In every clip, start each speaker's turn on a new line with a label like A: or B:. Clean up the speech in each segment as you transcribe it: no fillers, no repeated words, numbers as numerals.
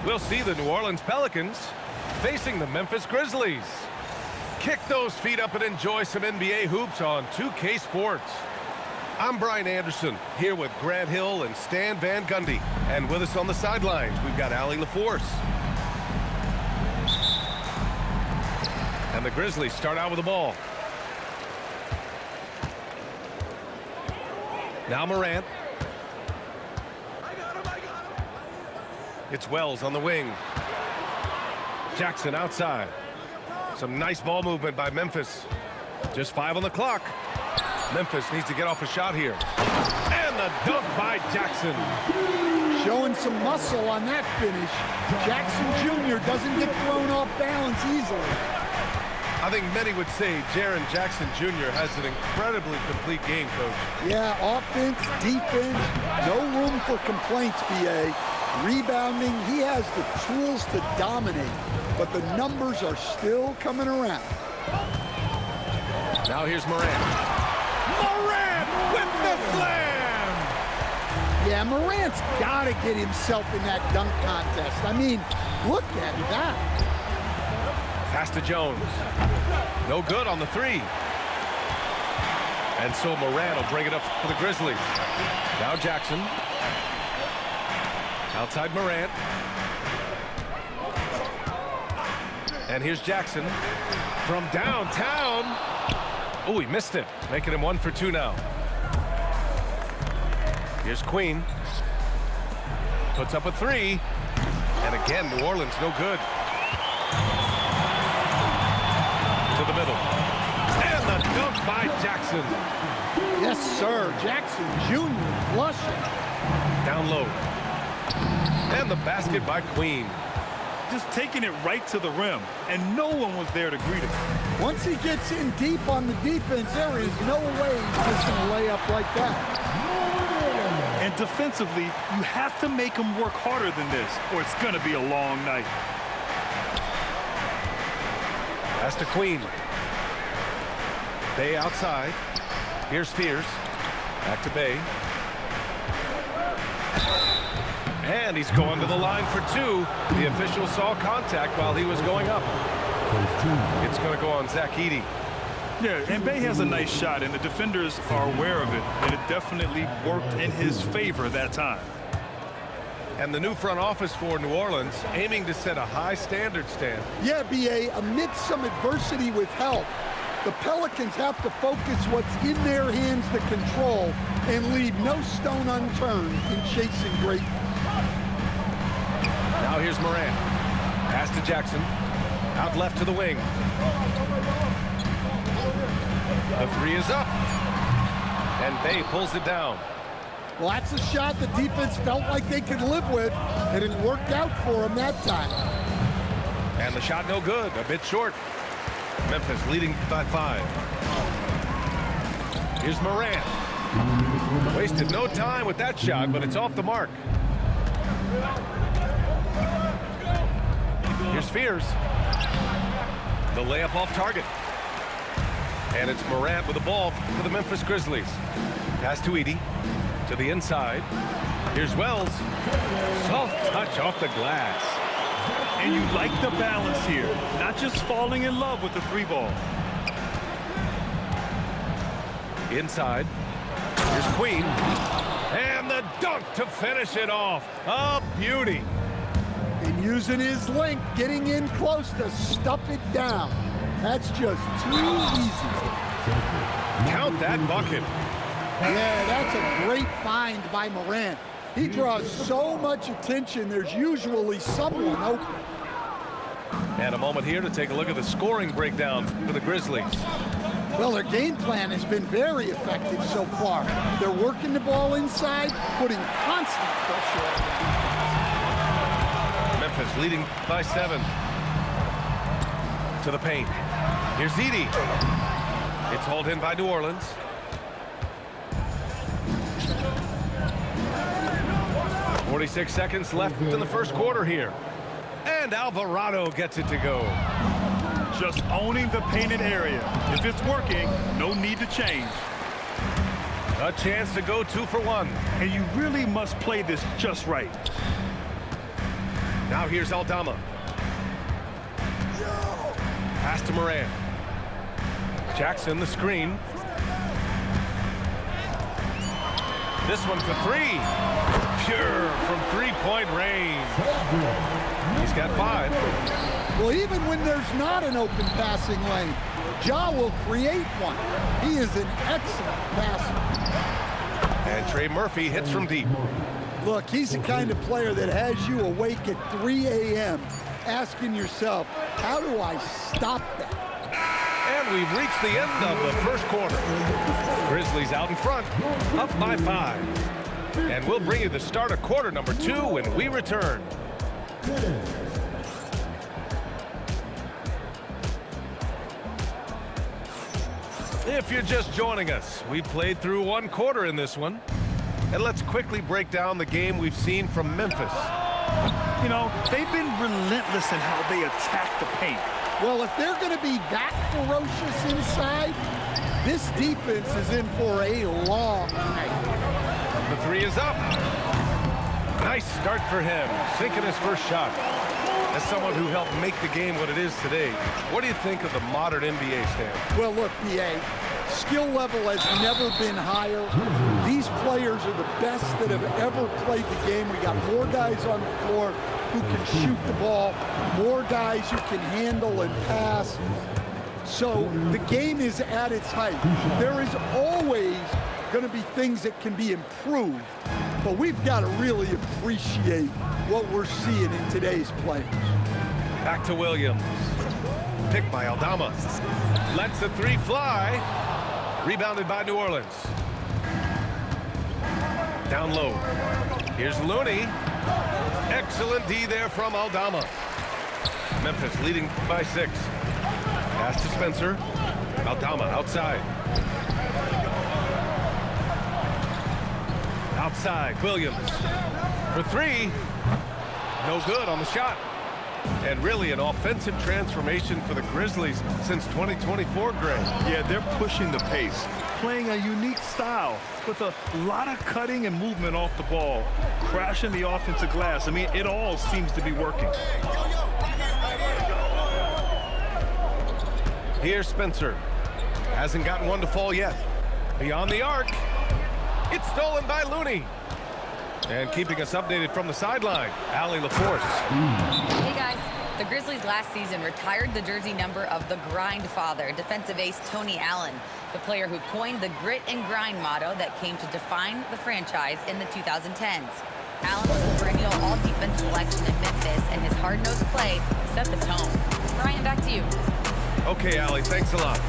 A: we'll see the New Orleans Pelicans facing the Memphis Grizzlies. Kick those feet up and enjoy some NBA hoops on 2K Sports. I'm Brian Anderson, here with Grant Hill and Stan Van Gundy. And with us on the sidelines, we've got Allie LaForce. And the Grizzlies start out with the ball. Now Morant. It's Wells on the wing. Jackson outside. Some nice ball movement by Memphis. Just 5 on the clock. Memphis needs to get off a shot here. And the dunk by Jackson.
B: Showing some muscle on that finish. Jackson Jr. doesn't get thrown off balance easily.
A: I think many would say Jaren Jackson Jr. has an incredibly complete game, Coach.
B: Yeah, offense, defense, no room for complaints, B.A. Rebounding, he has the tools to dominate, but the numbers are still coming around.
A: Now here's Morant. Morant with the slam!
B: Yeah, Morant's got to get himself in that dunk contest. I mean, look at that.
A: Pass to Jones. No good on the three. And so Morant will bring it up for the Grizzlies. Now Jackson. Outside Morant. And here's Jackson from downtown. Oh, he missed it. Making him 1 for 2 now. Here's Queen. Puts up a 3. And again, New Orleans no good. To the middle. And the dunk by Jackson.
B: Yes, sir. Jackson Jr. flushing.
A: Down low. And the basket by Queen.
C: Just taking it right to the rim, and no one was there to greet him.
B: Once he gets in deep on the defense, there is no way he's missing a layup like that.
C: And defensively, you have to make him work harder than this, or it's going to be a long night.
A: Pass to Queen. Bay outside. Here's Fears. Back to Bay. And he's going to the line for 2. The official saw contact while he was going up. It's going to go on Zach Edey.
C: Yeah, and Bay has a nice shot, and the defenders are aware of it, and it definitely worked in his favor that time.
A: And the new front office for New Orleans aiming to set a high standard, Stan.
B: Yeah, B.A., amidst some adversity with help, the Pelicans have to focus what's in their hands to control and leave no stone unturned in chasing greatness.
A: Now here's Morant. Pass to Jackson. Out left to the wing. The 3 is up. And Bay pulls it down.
B: Well, that's a shot the defense felt like they could live with, and it worked out for them that time.
A: And the shot no good, a bit short. Memphis leading by 5. Here's Morant. Wasted no time with that shot, but it's off the mark. Here's Fears. The layup off target. And it's Morant with the ball for the Memphis Grizzlies. Pass to Edey. To the inside. Here's Wells. Soft touch off the glass.
C: And you like the balance here, not just falling in love with the 3 ball.
A: Inside. Here's Queen. And the dunk to finish it off. A beauty.
B: And using his length, getting in close to stuff it down. That's just too easy.
A: Count that bucket.
B: Yeah, that's a great find by Morant. He draws so much attention, there's usually someone open.
A: And a moment here to take a look at the scoring breakdown for the Grizzlies.
B: Well, their game plan has been very effective so far. They're working the ball inside, putting constant pressure on the defense.
A: Memphis leading by 7. To the paint. Here's Edey. It's hauled in by New Orleans. .46 seconds left in the first quarter here. And Alvarado gets it to go.
C: Just owning the painted area. If it's working, no need to change.
A: A chance to go 2 for 1.
C: And you really must play this just right.
A: Now here's Aldama. Pass to Morant. Jackson the screen. This one for three. Pure from three-point range. He's got 5.
B: Well, even when there's not an open passing lane, Ja will create one. He is an excellent passer.
A: And Trey Murphy hits from deep.
B: Look, he's the kind of player that has you awake at 3 a.m. asking yourself, how do I stop that?
A: And we've reached the end of the first quarter. Grizzlies out in front, up by 5. And we'll bring you the start of quarter number 2 when we return. If you're just joining us, we played through 1 quarter in this one. And let's quickly break down the game we've seen from Memphis.
C: You know, they've been relentless in how they attack the paint.
B: Well, if they're going to be that ferocious inside, this defense is in for a long night.
A: The 3 is up. Nice start for him, sinking his first shot. As someone who helped make the game what it is today, what do you think of the modern NBA, Stan?
B: Well, look, PA, skill level has never been higher. These players are the best that have ever played the game. We got more guys on the floor who can shoot the ball, more guys who can handle and pass. So the game is at its height. There is always going to be things that can be improved, but we've got to really appreciate what we're seeing in today's players.
A: Back to Williams. Picked by Aldama. Lets the 3 fly. Rebounded by New Orleans. Down low. Here's Looney. Excellent D there from Aldama. Memphis leading by 6. Pass to Spencer. Aldama outside. Outside, Williams. For 3. No good on the shot. And really an offensive transformation for the Grizzlies since 2024, Greg.
C: Yeah, they're pushing the pace, playing a unique style with a lot of cutting and movement off the ball, crashing the offensive glass. I mean, it all seems to be working.
A: Here's Spencer. Hasn't gotten one to fall yet. Beyond the arc. It's stolen by Looney. And keeping us updated from the sideline, Allie LaForce.
D: Hey guys, the Grizzlies last season retired the jersey number of the grind father, defensive ace Tony Allen, the player who coined the grit and grind motto that came to define the franchise in the 2010s. Allen was a perennial all-defense selection in Memphis, and his hard-nosed play set the tone. Brian, back to you.
A: Okay, Allie, thanks a lot.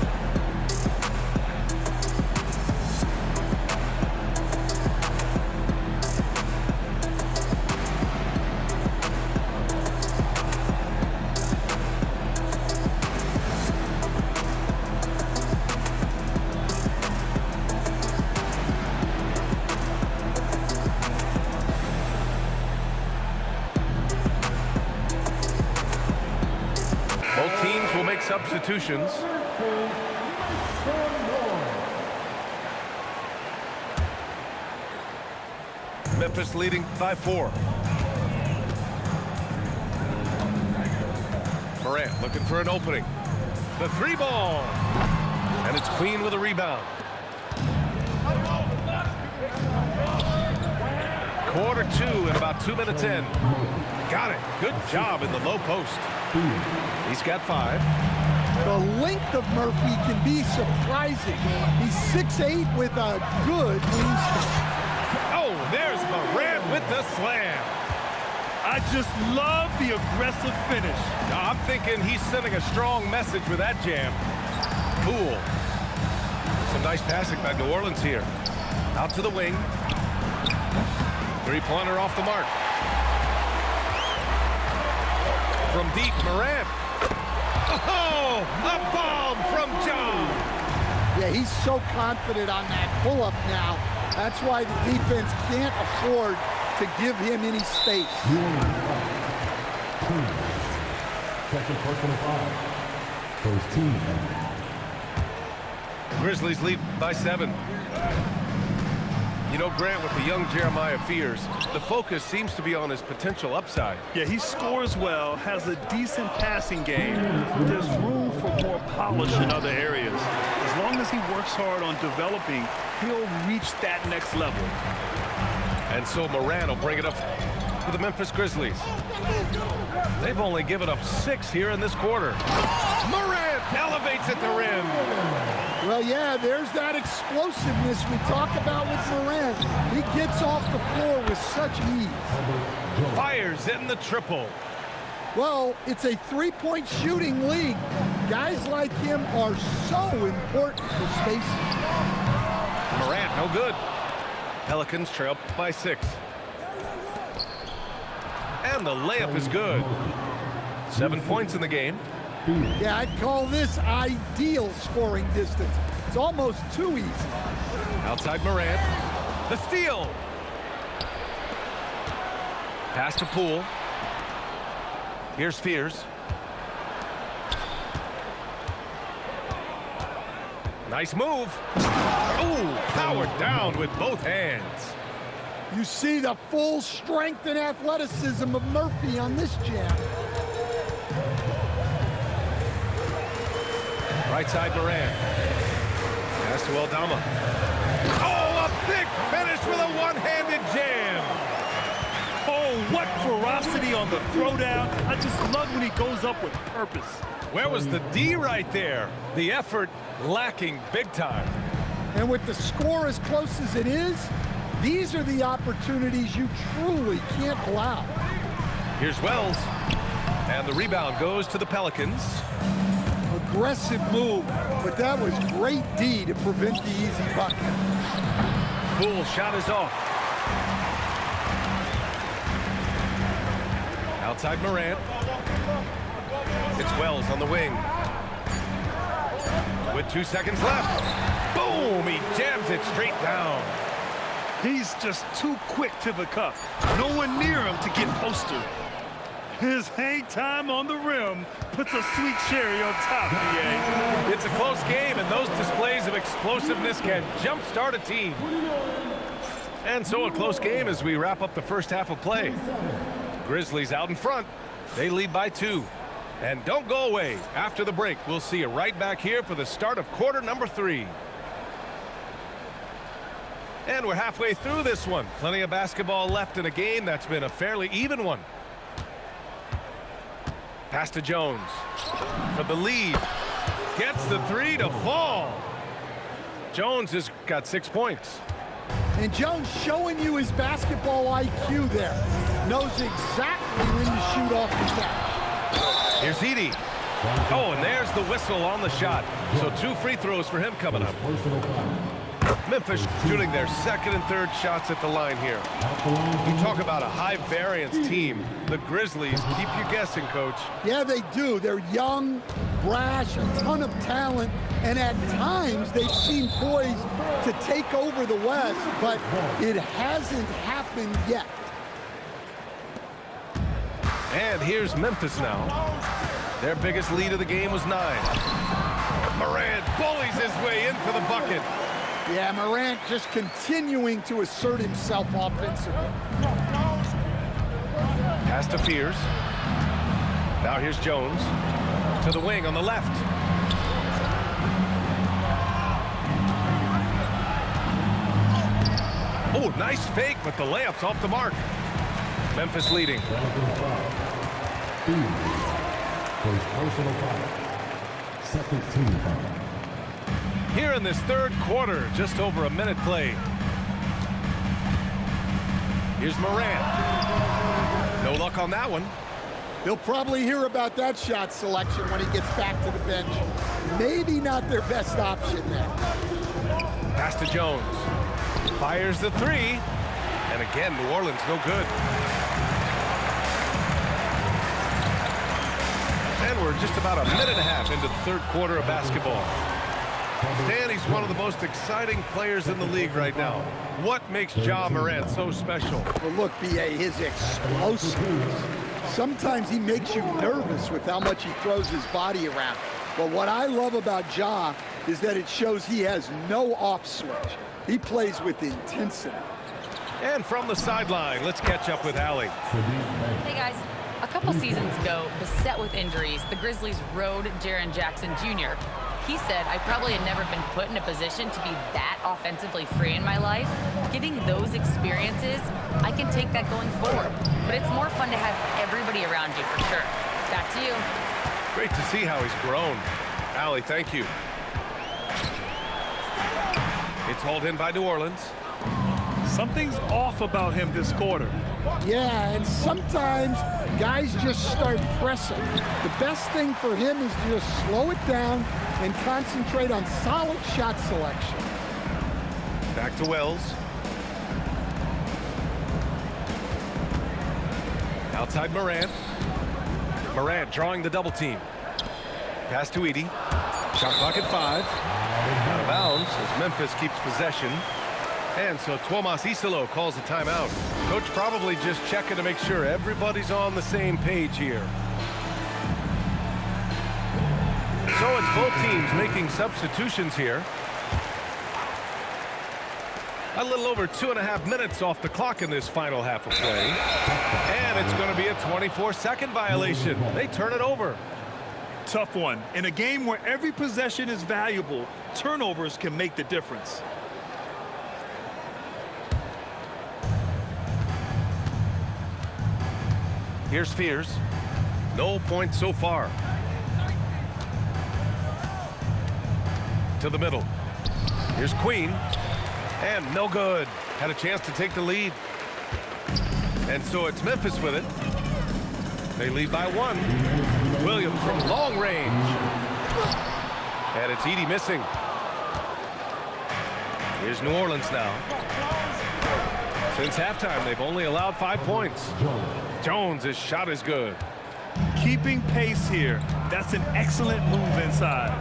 A: Both teams will make substitutions. Memphis leading by 4. Morant looking for an opening. The 3 ball. And it's Queen with a rebound. Quarter 2 and about 2 minutes in. Got it. Good job in the low post. He's got 5.
B: The length of Murphy can be surprising. He's 6'8" with a good wingspan.
A: Oh, there's Morant with the slam.
C: I just love the aggressive finish.
A: I'm thinking he's sending a strong message with that jam. Cool. Some nice passing by New Orleans here. Out to the wing. 3-pointer off the mark. From deep, Morant. Oh, a bomb from John.
B: Yeah, he's so confident on that pull-up now. That's why the defense can't afford to give him any space.
E: Second personal foul. First team.
A: Grizzlies lead by 7. You know, Grant, with the young Jeremiah Fears, the focus seems to be on his potential upside.
C: Yeah, he scores well, has a decent passing game. There's room for more polish in other areas. As long as he works hard on developing, he'll reach that next level.
A: And so Morant will bring it up to the Memphis Grizzlies. They've only given up 6 here in this quarter. Morant elevates at the rim.
B: Well, yeah, there's that explosiveness we talk about with Morant. He gets off the floor with such ease.
A: Fires in the triple.
B: Well, it's a three-point shooting league. Guys like him are so important for spacing.
A: Morant, no good. Pelicans trail by 6. And the layup is good. 7 points in the game.
B: Yeah, I'd call this ideal scoring distance. It's almost too easy.
A: Outside Morant. The steal. Pass to Poole. Here's Fears. Nice move. Ooh, powered down with both hands.
B: You see the full strength and athleticism of Murphy on this jam.
A: Right side Morant. Pass to Aldama. Oh, a big finish with a one-handed jam.
C: Oh, what ferocity on the throwdown. I just love when he goes up with purpose.
A: Where was the D right there? The effort lacking big time.
B: And with the score as close as it is, these are the opportunities you truly can't allow.
A: Here's Wells. And the rebound goes to the Pelicans.
B: Aggressive move, but that was great D to prevent the easy bucket.
A: Poole shot is off. Outside Morant. It's Wells on the wing. With 2 seconds left. Boom! He jams it straight down.
C: He's just too quick to the cup. No one near him to get posted. His hang time on the rim puts a sweet cherry on top, BA.
A: It's a close game, and those displays of explosiveness can jumpstart a team. And so a close game as we wrap up the first half of play. Grizzlies out in front. They lead by 2. And don't go away. After the break, we'll see you right back here for the start of quarter number 3. And we're halfway through this one. Plenty of basketball left in a game that's been a fairly even one. Pass to Jones for the lead. Gets the 3 to fall. Jones has got 6 points.
B: And Jones showing you his basketball IQ there. Knows exactly when to shoot off the catch.
A: Here's Edey. Oh, and there's the whistle on the shot. So 2 free throws for him coming up. Memphis shooting their second and third shots at the line here. You talk about a high-variance team. The Grizzlies keep you guessing, Coach.
B: Yeah, they do. They're young, brash, a ton of talent, and at times they seem poised to take over the West, but it hasn't happened yet.
A: And here's Memphis now. Their biggest lead of the game was 9. Morant bullies his way in for the bucket.
B: Yeah, Morant just continuing to assert himself offensively.
A: Pass to Fears. Now here's Jones. To the wing on the left. Oh, nice fake, but the layup's off the mark. Memphis leading.
E: First personal foul. Second team foul.
A: Here in this third quarter, just over a minute played. Here's Morant. No luck on that one.
B: He'll probably hear about that shot selection when he gets back to the bench. Maybe not their best option there.
A: Pass to Jones. Fires the 3. And again, New Orleans no good. And we're just about a minute and a half into the third quarter of basketball. Stan, he's one of the most exciting players in the league right now. What makes Ja Morant so special?
B: Well, look, B.A., his explosiveness. Sometimes he makes you nervous with how much he throws his body around. But what I love about Ja is that it shows he has no off switch. He plays with intensity.
A: And from the sideline, let's catch up with Allie.
D: Hey guys, a couple seasons ago, beset with injuries, the Grizzlies rode Jaren Jackson Jr. He said, I probably had never been put in a position to be that offensively free in my life. Getting those experiences, I can take that going forward. But it's more fun to have everybody around you for sure. Back to you.
A: Great to see how he's grown. Allie, thank you. It's hauled in by New Orleans.
C: Something's off about him this quarter.
B: Yeah, and sometimes guys just start pressing. The best thing for him is to just slow it down and concentrate on solid shot selection.
A: Back to Wells. Outside Morant. Morant drawing the double team. Pass to Edey. Shot clock at 5. Out of bounds as Memphis keeps possession. And so Tuomas Isalo calls a timeout. Coach probably just checking to make sure everybody's on the same page here. So it's both teams making substitutions here. A little over 2.5 minutes off the clock in this final half of play. And it's going to be a 24-second violation. They turn it over.
C: Tough one. In a game where every possession is valuable, turnovers can make the difference.
A: Here's Fears. No points so far. To the middle. Here's Queen. And no good. Had a chance to take the lead. And so it's Memphis with it. They lead by 1. Williams from long range. And it's Edey missing. Here's New Orleans now. Since halftime, they've only allowed 5 points. Jones, his shot is good.
C: Keeping pace here. That's an excellent move inside.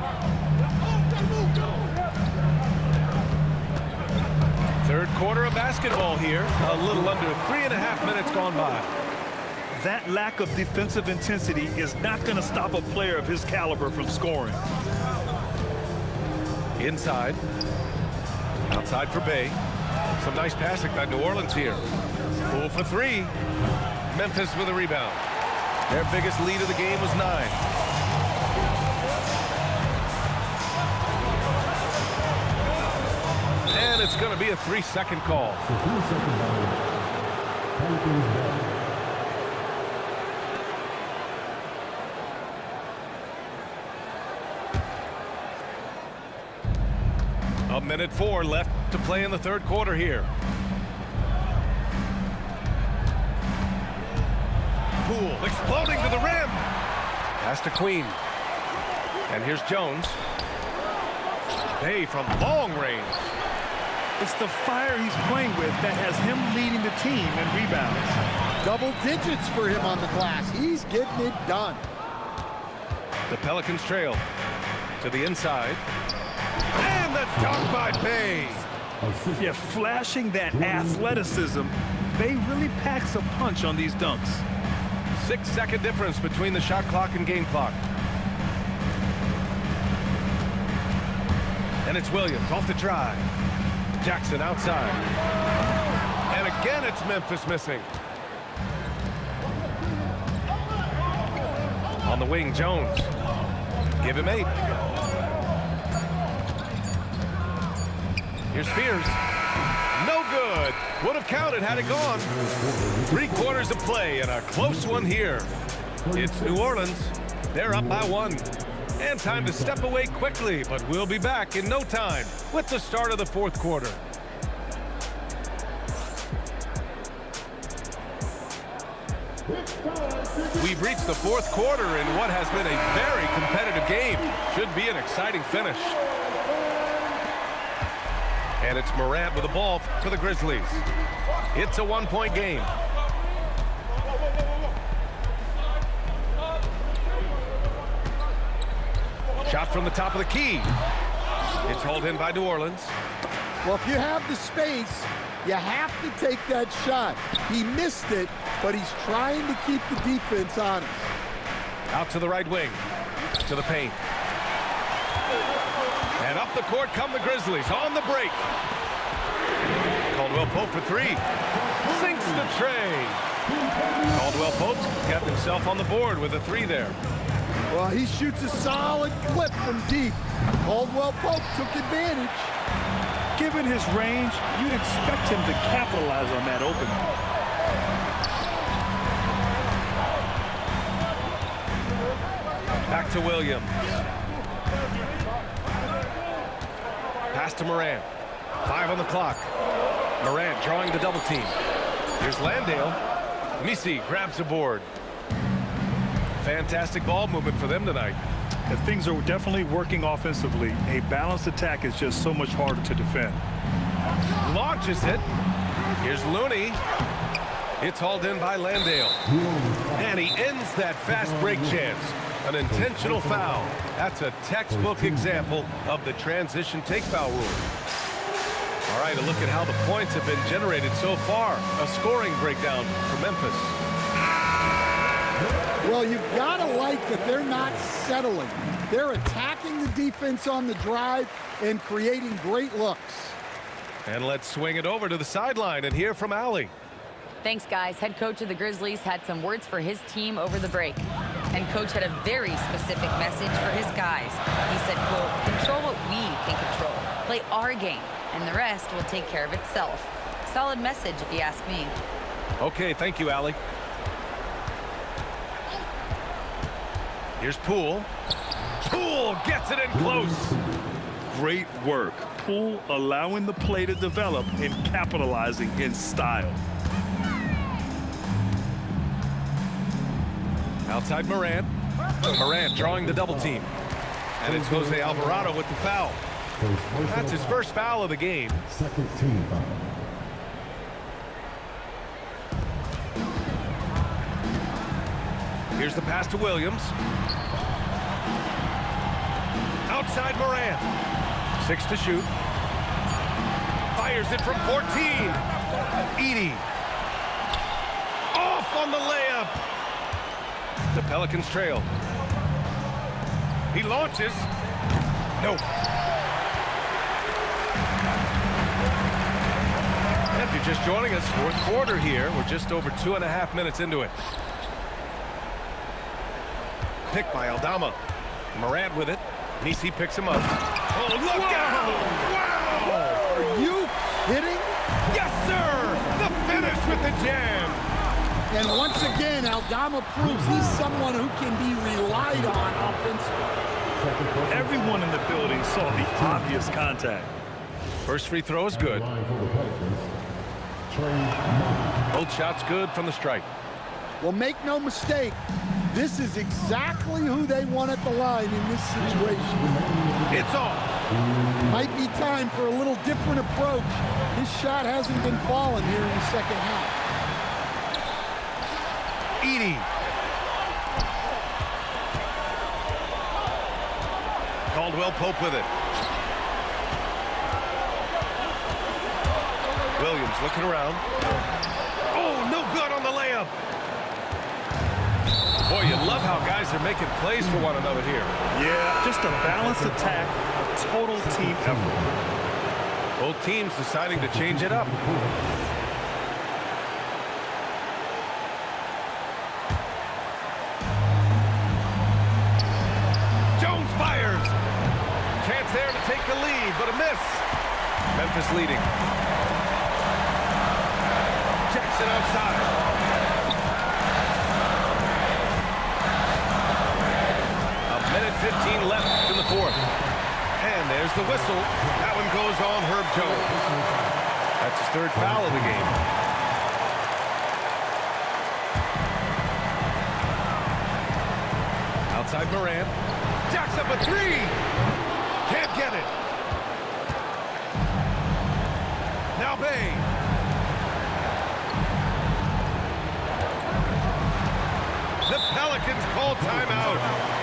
A: Third quarter of basketball here. A little under 3.5 minutes gone by.
C: That lack of defensive intensity is not going to stop a player of his caliber from scoring.
A: Inside. Outside for Bay. Some nice passing by New Orleans here. Pull for 3. Memphis with a rebound. Their biggest lead of the game was 9. And it's going to be a 3-second call. A minute 4 left to play in the third quarter here. Poole exploding to the rim. Pass to Queen. And here's Jones. Bay from long range.
C: It's the fire he's playing with that has him leading the team in rebounds.
B: Double digits for him on the glass. He's getting it done.
A: The Pelicans trail to the inside. And that's dunked by Bay.
C: Yeah, flashing that athleticism. Bay really packs a punch on these dunks.
A: 6-second difference between the shot clock and game clock. And it's Williams off the drive. Jackson outside. And again, it's Memphis missing. On the wing, Jones. Give him 8. Here's Fears. No good. Would have counted had it gone. 3 quarters of play and a close one here. It's New Orleans. They're up by 1. And time to step away quickly, but we'll be back in no time with the start of the fourth quarter. We've reached the fourth quarter in what has been a very competitive game. Should be an exciting finish. And it's Morant with the ball for the Grizzlies. It's a 1-point game. Shot from the top of the key. It's hauled in by New Orleans.
B: Well, if you have the space, you have to take that shot. He missed it, but he's trying to keep the defense honest.
A: Out to the right wing. To the paint. And up the court come the Grizzlies on the break. Caldwell Pope for three. Sinks the tray. Caldwell Pope's got himself on the board with a three there.
B: Well, he shoots a solid clip from deep. Caldwell Pope took advantage.
C: Given his range, you'd expect him to capitalize on that opening.
A: Back to Williams. Pass to Morant. 5 on the clock. Morant drawing the double team. Here's Landale. Misi grabs the board. Fantastic ball movement for them tonight.
C: If things are definitely working offensively, a balanced attack is just so much harder to defend.
A: Launches it. Here's Looney. It's hauled in by Landale. And he ends that fast break chance. An intentional foul. That's a textbook example of the transition take foul rule. All right, a look at how the points have been generated so far. A scoring breakdown for Memphis.
B: Well, you've got to like that they're not settling. They're attacking the defense on the drive and creating great looks.
A: And let's swing it over to the sideline and hear from Allie.
D: Thanks, guys. Head coach of the Grizzlies had some words for his team over the break. And coach had a very specific message for his guys. He said, quote, control what we can control. Play our game, and the rest will take care of itself. Solid message, if you ask me.
A: Okay, thank you, Allie. Here's Poole. Poole gets it in close.
C: Great work. Poole allowing the play to develop and capitalizing in style.
A: Outside Morant. Morant drawing the double team. And it's Jose Alvarado with the foul. That's his first foul of the game.
E: Second team foul.
A: Here's the pass to Williams. Outside Morant. 6 to shoot. Fires it from 14. Edey. Off on the layup. The Pelicans trail. He launches. Nope. If you're just joining us, fourth quarter here. We're just over 2.5 minutes into it. Picked by Aldama. Morant with it. Misi picks him up. Oh, look out! Wow!
B: Are you kidding?
A: Yes, sir! The finish with the jam.
B: And once again, Aldama proves he's someone who can be relied on offensively.
C: Everyone in the building saw the obvious contact.
A: First free throw is good.
E: Line for the Pelicans. Trey Murphy.
A: Both shots good from the stripe.
B: Well, make no mistake, this is exactly who they want at the line in this situation.
A: It's off.
B: Might be time for a little different approach. His shot hasn't been falling here in the second half.
A: Edey. Caldwell Pope with it. Williams looking around. Oh, no good on the layup. Boy, you love how guys are making plays for one another here.
C: Yeah, just a balanced attack, a total team effort.
A: Both teams deciding to change it up. Jones fires. Chance there to take the lead, but a miss. Memphis leading. Jackson outside. A minute 15 left in the fourth. And there's the whistle. That one goes on Herb Jones. That's his third foul of the game. Outside Morant. Jacks up a three. Can't get it. Now Bay. The Pelicans call timeout.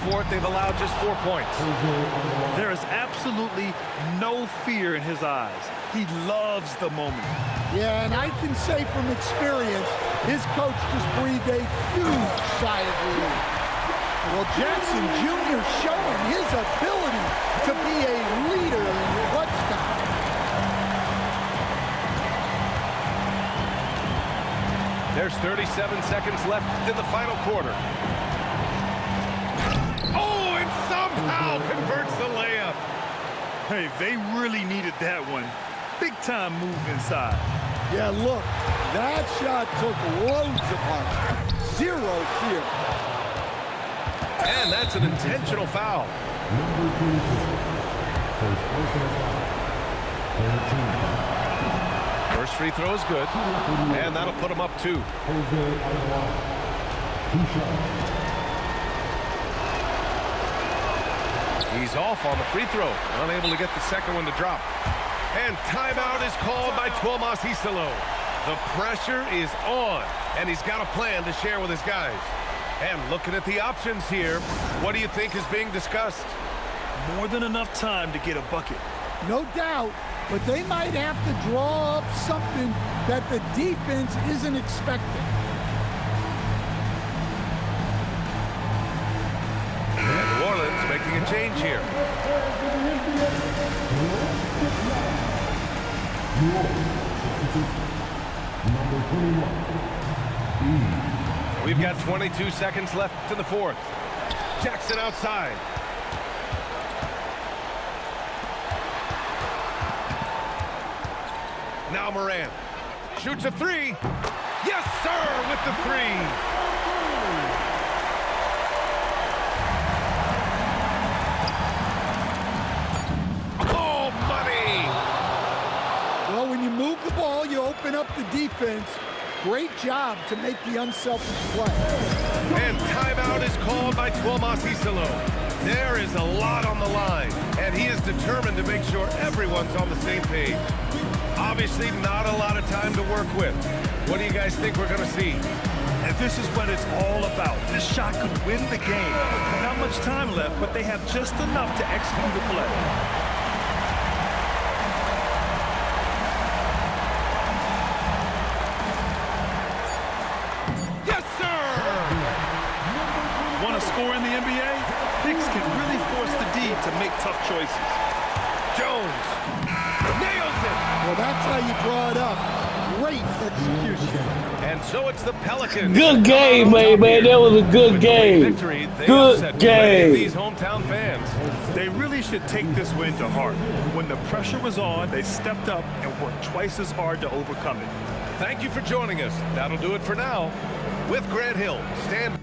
A: fourth, they've allowed just 4 points.
C: There is absolutely no fear in his eyes. He loves the moment.
B: Yeah, and I can say from experience, his coach just breathed a huge sigh of relief. Well, Jackson Jr. showing his ability to be a leader in clutch time.
A: There's 37 seconds left in the final quarter. Oh, and somehow converts the layup.
C: Hey, they really needed that one. Big time move inside.
B: Yeah, look, that shot took loads of heart. Zero fear.
A: And that's an intentional foul.
E: Number 22. First personal foul. 13.
A: First free throw is good, and that'll put him up 2.
E: Jose Alvarado. 2 shots.
A: He's off on the free throw, unable to get the second one to drop. And timeout is called by Tuomas Hisalo. The pressure is on, and he's got a plan to share with his guys. And looking at the options here, what do you think is being discussed?
C: More than enough time to get a bucket.
B: No doubt, but they might have to draw up something that the defense isn't expecting.
A: And New Orleans making a change here.
E: New Orleans substitution. Number 21.
A: We've got 22 seconds left in the fourth. Jackson outside. Now Morant shoots a 3. Yes, sir, with the 3. Oh, money!
B: Well, when you move the ball, you open up the defense. Great job to make the unselfish play.
A: And timeout is called by Tuomas Hisalo. There is a lot on the line, and he is determined to make sure everyone's on the same page. Obviously, not a lot of time to work with. What do you guys think we're going to see?
C: And this is what it's all about. This shot could win the game. Not much time left, but they have just enough to execute the play. Score in the NBA, Hicks can really force the D to make tough choices.
A: Jones nails it.
B: Well, that's how you draw it up. Great execution.
A: And so it's the Pelicans.
F: Good game, man. That was a good game. Good game.
A: These hometown fans.
C: They really should take this win to heart. When the pressure was on, they stepped up and worked twice as hard to overcome it.
A: Thank you for joining us. That'll do it for now. With Grant Hill, stand.